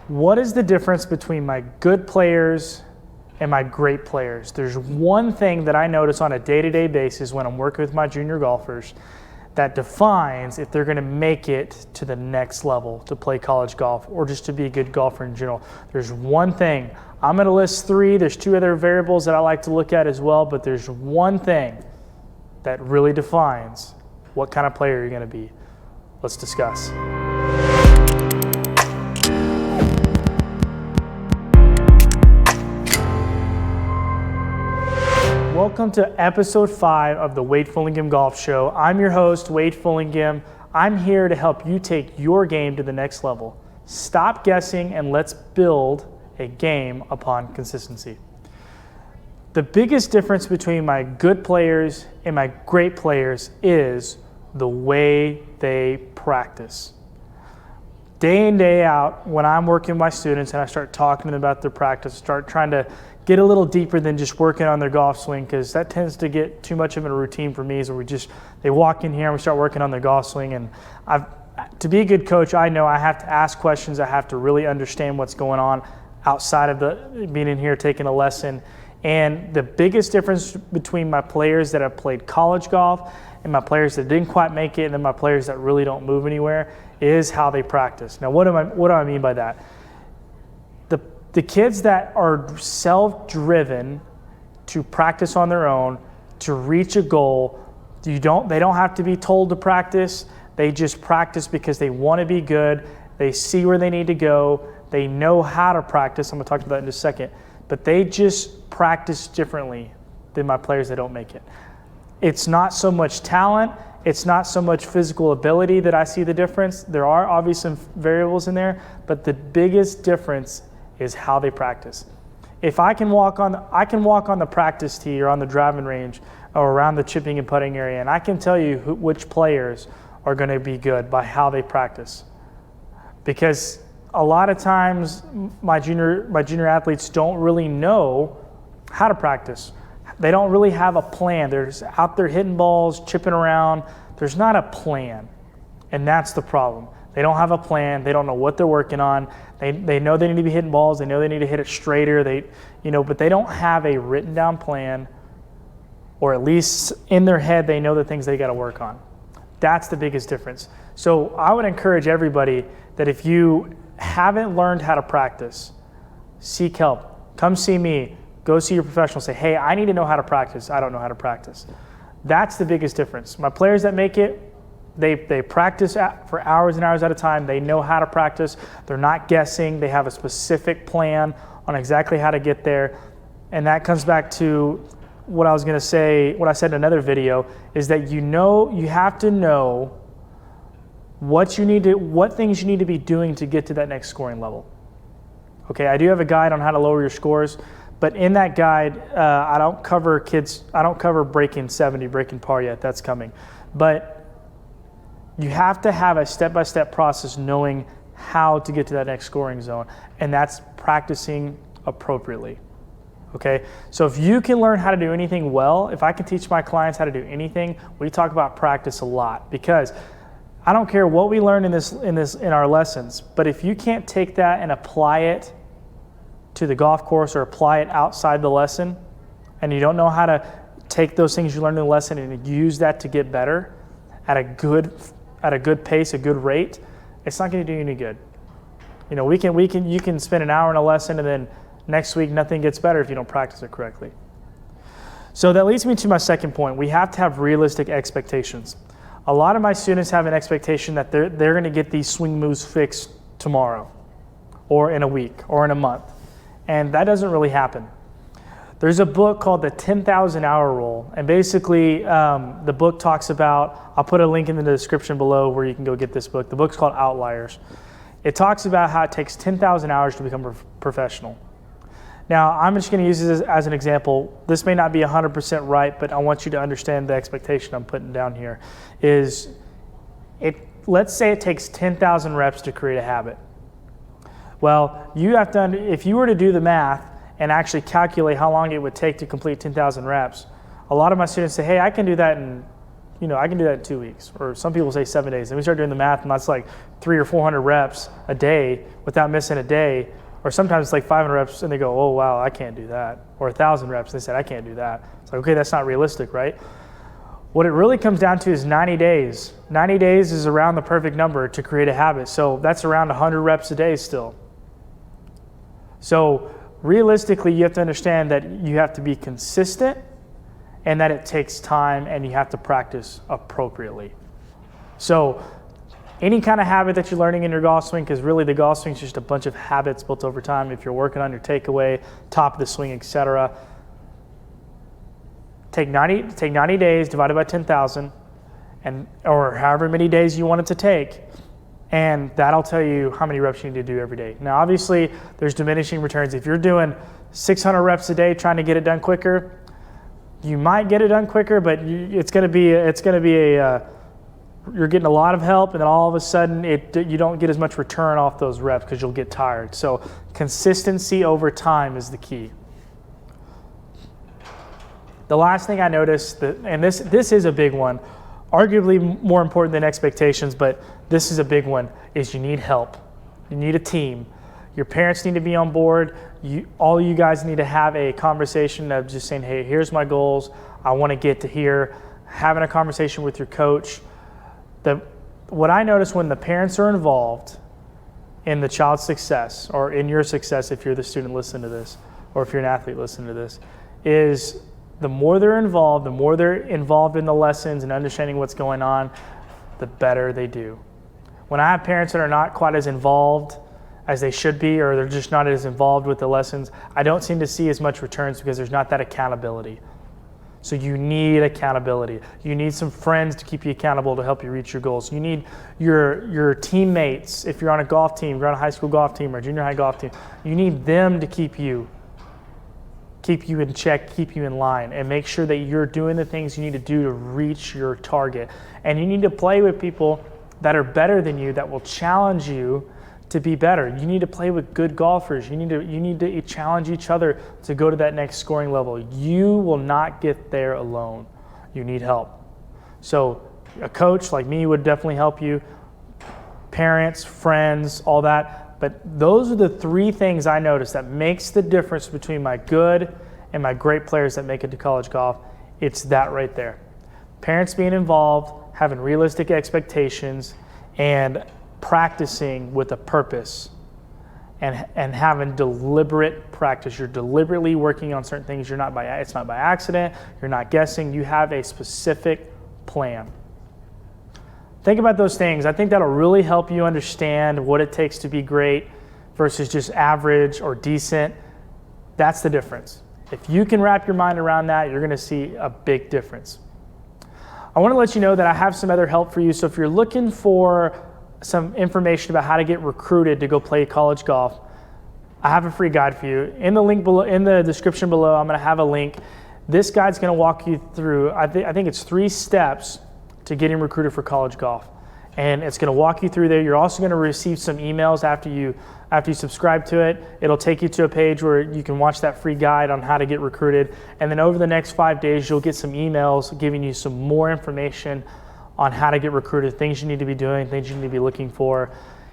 What is the difference between my good players and my great players? There's one thing that I notice on a day-to-day basis when I'm working with my junior golfers that defines if they're going to make it to the next level to play college golf or just to be a good golfer in general. There's one thing. I'm going to list three. There's two other variables that I like to look at as well, but there's one thing that really defines what kind of player you're going to be. Let's discuss. Welcome to episode 5 of the Wade Fullingham Golf Show. I'm your host, Wade Fullingham. I'm here to help you take your game to the next level. Stop guessing and let's build a game upon consistency. The biggest difference between my good players and my great players is the way they practice. Day in, day out, when I'm working with my students and I start talking to them about their practice, start trying to get a little deeper than just working on their golf swing, because that tends to get too much of a routine for me. So they walk in here and we start working on their golf swing. And to be a good coach, I know I have to ask questions. I have to really understand what's going on outside of being in here taking a lesson. And the biggest difference between my players that have played college golf and my players that didn't quite make it and then my players that really don't move anywhere is how they practice. Now, what do I mean by that? The kids that are self-driven to practice on their own, to reach a goal, they don't have to be told to practice. They just practice because they want to be good. They see where they need to go. They know how to practice. I'm going to talk about that in just a second. But they just practice differently than my players that don't make it. It's not so much talent. It's not so much physical ability that I see the difference. There are obviously some variables in there, but the biggest difference is how they practice. If I can walk on the practice tee or on the driving range or around the chipping and putting area, and I can tell you which players are going to be good by how they practice. Because a lot of times my junior athletes don't really know how to practice. They don't really have a plan. They're just out there hitting balls, chipping around. There's not a plan, and that's the problem. They don't have a plan. They don't know what they're working on. They know they need to be hitting balls. They know they need to hit it straighter. But they don't have a written down plan, or at least in their head they know the things they got to work on. That's the biggest difference. So I would encourage everybody that if you haven't learned how to practice, seek help. Come see me. Go see your professional. Say, hey, I need to know how to practice. I don't know how to practice. That's the biggest difference. My players that make it, they practice for hours and hours at a time. They know how to practice. They're not guessing. They have a specific plan on exactly how to get there. And that comes back to what I was going to say, what I said in another video, is that you have to know what things you need to be doing to get to that next scoring level. Okay, I do have a guide on how to lower your scores, but in that guide, I don't cover breaking 70, breaking par yet. That's coming. But you have to have a step-by-step process knowing how to get to that next scoring zone, and that's practicing appropriately. Okay, so if you can learn how to do anything well, if I can teach my clients how to do anything, we talk about practice a lot, because I don't care what we learn in our lessons, but if you can't take that and apply it to the golf course or apply it outside the lesson, and you don't know how to take those things you learned in the lesson and use that to get better at a good pace, a good rate, it's not going to do you any good. You can spend an hour in a lesson and then next week nothing gets better if you don't practice it correctly. So that leads me to my second point. We have to have realistic expectations. A lot of my students have an expectation that they're going to get these swing moves fixed tomorrow or in a week or in a month. And that doesn't really happen. There's a book called the 10,000 Hour Rule, and basically the book talks about, I'll put a link in the description below where you can go get this book. The book's called Outliers. It talks about how it takes 10,000 hours to become a professional. Now, I'm just going to use this as an example. This may not be 100% right, but I want you to understand the expectation I'm putting down here. Let's say it takes 10,000 reps to create a habit. Well, if you were to do the math and actually calculate how long it would take to complete 10,000 reps, a lot of my students say, hey, I can do that in I can do that in 2 weeks. Or some people say 7 days. And we start doing the math, and that's like 300 or 400 reps a day without missing a day. Or sometimes it's like 500 reps, and they go, oh, wow, I can't do that. Or 1,000 reps, and they said, I can't do that. It's like, okay, that's not realistic, right? What it really comes down to is 90 days. 90 days is around the perfect number to create a habit. So that's around 100 reps a day still. So realistically, you have to understand that you have to be consistent and that it takes time and you have to practice appropriately. So any kind of habit that you're learning in your golf swing, because really the golf swing is just a bunch of habits built over time. If you're working on your takeaway, top of the swing, etc., take 90 days divided by 10,000, or however many days you want it to take, and that'll tell you how many reps you need to do every day. Now, obviously, there's diminishing returns. If you're doing 600 reps a day trying to get it done quicker, you might get it done quicker, but you're getting a lot of help, and then all of a sudden you don't get as much return off those reps because you'll get tired. So consistency over time is the key. The last thing I noticed, and this is a big one, arguably more important than expectations, but this is a big one, is you need help. You need a team. Your parents need to be on board. All you guys need to have a conversation of just saying, hey, here's my goals. I want to get to here. Having a conversation with your coach. What I notice when the parents are involved in the child's success, or in your success if you're the student listening to this, or if you're an athlete listening to this, is the more they're involved in the lessons and understanding what's going on, the better they do. When I have parents that are not quite as involved as they should be, or they're just not as involved with the lessons, I don't seem to see as much returns because there's not that accountability. So you need accountability. You need some friends to keep you accountable to help you reach your goals. You need your teammates. If you're on a golf team, you're on a high school golf team or junior high golf team, you need them to keep you in check, keep you in line, and make sure that you're doing the things you need to do to reach your target. And you need to play with people that are better than you, that will challenge you to be better. You need to play with good golfers. You need to challenge each other to go to that next scoring level. You will not get there alone. You need help. So a coach like me would definitely help you. Parents, friends, all that. But those are the three things I noticed that makes the difference between my good and my great players that make it to college golf. It's that right there. Parents being involved, having realistic expectations, and practicing with a purpose, and having deliberate practice. You're deliberately working on certain things. It's not by accident. You're not guessing. You have a specific plan. Think about those things. I think that'll really help you understand what it takes to be great versus just average or decent. That's the difference. If you can wrap your mind around that, you're going to see a big difference. I want to let you know that I have some other help for you. So if you're looking for some information about how to get recruited to go play college golf, I have a free guide for you. In the link below, in the description below, I'm going to have a link. This guide's going to walk you through, I think it's 3 steps to getting recruited for college golf. And it's going to walk you through there. You're also going to receive some emails after you subscribe to it. It'll take you to a page where you can watch that free guide on how to get recruited. And then over the next 5 days, you'll get some emails giving you some more information on how to get recruited, things you need to be doing, things you need to be looking for.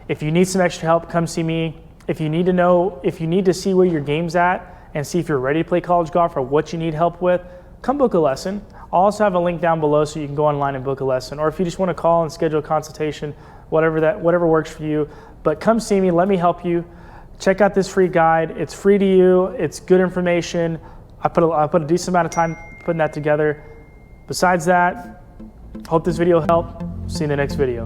If you need some extra help, come see me. If you need to see where your game's at and see if you're ready to play college golf or what you need help with, come book a lesson. I'll also have a link down below so you can go online and book a lesson. Or if you just want to call and schedule a consultation, whatever works for you. But come see me, let me help you. Check out this free guide. It's free to you. It's good information. I put a decent amount of time putting that together. Besides that, hope this video helped. See you in the next video.